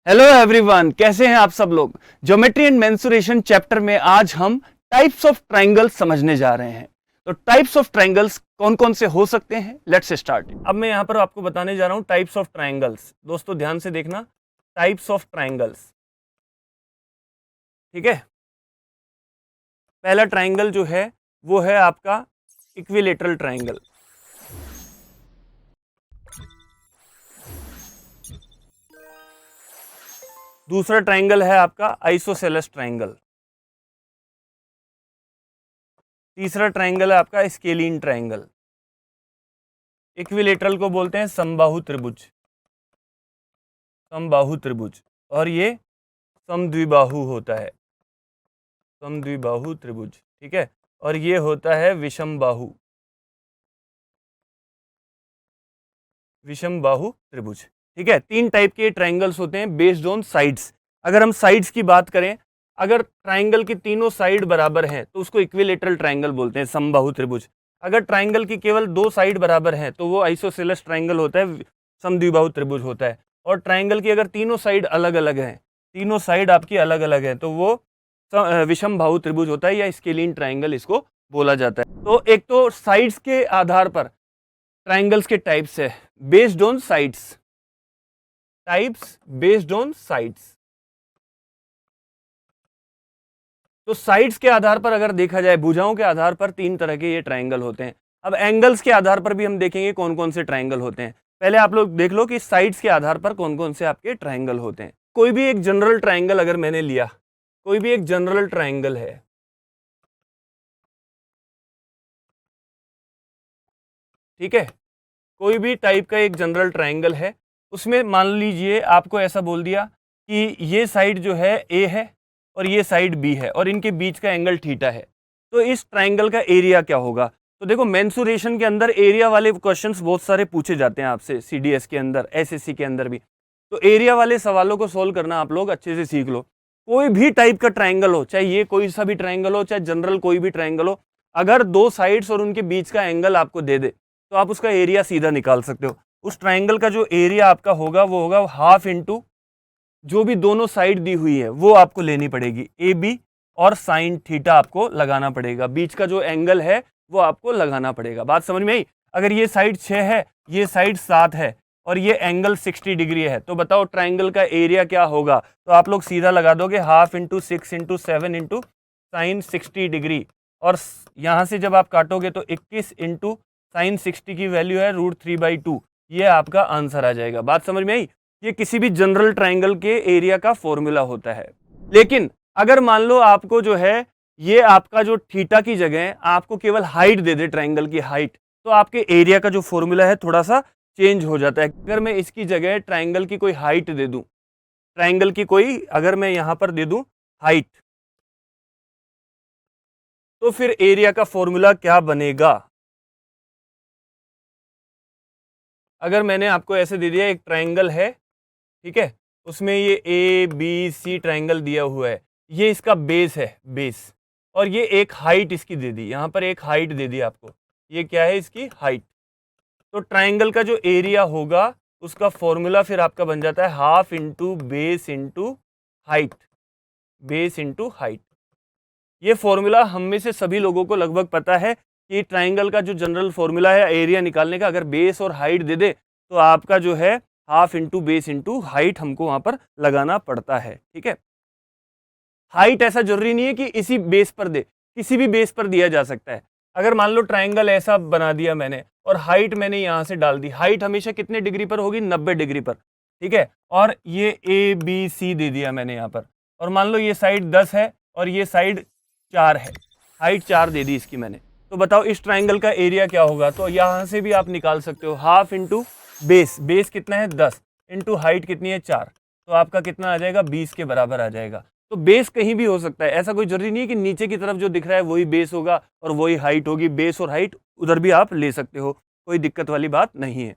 Hello everyone, कैसे हैं आप सब लोग। ज्योमेट्री एंड मेंसुरेशन चैप्टर में आज हम टाइप्स ऑफ ट्रायंगल्स समझने जा रहे हैं। तो टाइप्स ऑफ ट्रायंगल्स कौन कौन से हो सकते हैं, लेट्स स्टार्ट। अब मैं यहां पर आपको बताने जा रहा हूं टाइप्स ऑफ ट्रायंगल्स। दोस्तों ध्यान से देखना, टाइप्स ऑफ ट्रायंगल्स, ठीक है। पहला ट्रायंगल जो है वो है आपका इक्विलेटरल ट्रायंगल। दूसरा ट्रायंगल है आपका आइसोसेलेस ट्रायंगल। तीसरा ट्रायंगल है आपका स्केलीन ट्रायंगल। इक्विलेटरल को बोलते हैं समबाहु त्रिभुज, समबाहु त्रिभुज। और ये समद्विबाहु होता है, समद्विबाहु त्रिभुज, ठीक है। और ये होता है विषम बाहु, विषम बाहु त्रिभुज, ठीक है। तीन टाइप के ट्रायंगल्स होते हैं बेस्ड ऑन साइड्स। अगर हम साइड्स की बात करें, अगर ट्रायंगल की तीनों साइड बराबर हैं तो उसको इक्विलेटरल ट्रायंगल बोलते हैं, समबाहु त्रिभुज। अगर ट्रायंगल की केवल दो साइड बराबर हैं तो वो आइसोसेलेस ट्रायंगल होता है, समद्विबाहु त्रिभुज होता है। और ट्रायंगल की अगर तीनों साइड अलग अलग हैं, तीनों साइड आपकी अलग अलग हैं, तो वो विषम बाहु त्रिभुज होता है या स्केलीन ट्रायंगल इसको बोला जाता है। तो एक तो साइड्स के आधार पर ट्रायंगल्स के टाइप्स है, based on sides, types based on sides. तो साइड्स के आधार पर अगर देखा जाए, भुजाओं के आधार पर तीन तरह के ये ट्रायंगल होते हैं। अब एंगल्स के आधार पर भी हम देखेंगे कौन कौन से ट्रायंगल होते हैं। पहले आप लोग देख लो कि साइड्स के आधार पर कौन कौन से आपके ट्रायंगल होते हैं। कोई भी एक जनरल ट्रायंगल अगर मैंने लिया, कोई भी एक जनरल ट्रायंगल है, ठीक है, कोई भी टाइप का एक जनरल ट्रायंगल है, उसमें मान लीजिए आपको ऐसा बोल दिया कि ये साइड जो है ए है और ये साइड बी है और इनके बीच का एंगल थीटा है, तो इस ट्रायंगल का एरिया क्या होगा। तो देखो, मेंसुरेशन के अंदर एरिया वाले क्वेश्चंस बहुत सारे पूछे जाते हैं आपसे, सीडीएस के अंदर, एसएससी के अंदर भी। तो एरिया वाले सवालों को सोल्व करना आप लोग अच्छे से सीख लो। कोई भी टाइप का ट्रायंगल हो, चाहे ये कोई सा भी ट्रायंगल हो, चाहे जनरल कोई भी ट्रायंगल हो, अगर दो साइड्स और उनके बीच का एंगल आपको दे दे तो आप उसका एरिया सीधा निकाल सकते हो। उस ट्रायंगल का जो एरिया आपका होगा वो होगा हाफ इंटू जो भी दोनों साइड दी हुई है वो आपको लेनी पड़ेगी, ए बी, और साइन थीटा आपको लगाना पड़ेगा, बीच का जो एंगल है वो आपको लगाना पड़ेगा। बात समझ में आई। अगर ये साइड 6 है, ये साइड 7 है और ये एंगल 60 डिग्री है, तो बताओ ट्रायंगल का एरिया क्या होगा। तो आप लोग सीधा लगा दोगे half into 6 into 7 into sine 60 degree, और यहाँ से जब आप काटोगे तो 21 इंटू साइन 60 की वैल्यू है √3/2, ये आपका आंसर आ जाएगा। बात समझ में आई। ये किसी भी जनरल ट्रायंगल के एरिया का फॉर्मूला होता है। लेकिन अगर मान लो आपको जो है ये आपका जो थीटा की जगह आपको केवल हाइट दे दे, ट्रायंगल की हाइट, तो आपके एरिया का जो फॉर्मूला है थोड़ा सा चेंज हो जाता है। अगर मैं इसकी जगह ट्रायंगल की कोई हाइट दे दूं, ट्रायंगल की कोई अगर मैं यहां पर दे दूं हाइट, तो फिर एरिया का फॉर्मूला क्या बनेगा। अगर मैंने आपको ऐसे दे दिया, एक ट्रायंगल है, ठीक है, उसमें ये ए बी सी ट्रायंगल दिया हुआ है, ये इसका बेस है, बेस, और ये एक हाइट इसकी दे दी, यहां पर एक हाइट दे दी आपको, ये क्या है इसकी हाइट। तो ट्रायंगल का जो एरिया होगा उसका फॉर्मूला फिर आपका बन जाता है half into base into height, base into height. ये फॉर्मूला हम में से सभी लोगों को लगभग पता है कि ट्रायंगल का जो जनरल फॉर्मूला है एरिया निकालने का, अगर बेस और हाइट दे दे तो आपका जो है half into base into height हमको वहां पर लगाना पड़ता है, ठीक है। हाइट ऐसा जरूरी नहीं है कि इसी बेस पर दे, किसी भी बेस पर दिया जा सकता है। अगर मान लो ट्रायंगल ऐसा बना दिया मैंने और हाइट मैंने यहां से डाल दी, हाइट हमेशा कितने डिग्री पर होगी, 90 डिग्री पर, ठीक है। और ये ए बी सी दे दिया मैंने यहाँ पर, और मान लो ये साइड 10 है और ये साइड 4 है, हाइट 4 दे दी इसकी मैंने, तो बताओ इस ट्रायंगल का एरिया क्या होगा। तो यहां से भी आप निकाल सकते हो, हाफ इंटू बेस, बेस कितना है 10, इंटू हाइट कितनी है 4, तो आपका कितना आ जाएगा 20 के बराबर आ जाएगा। तो बेस कहीं भी हो सकता है, ऐसा कोई जरूरी नहीं है कि नीचे की तरफ जो दिख रहा है वही बेस होगा और वही हाइट होगी, बेस और हाइट उधर भी आप ले सकते हो, कोई दिक्कत वाली बात नहीं है।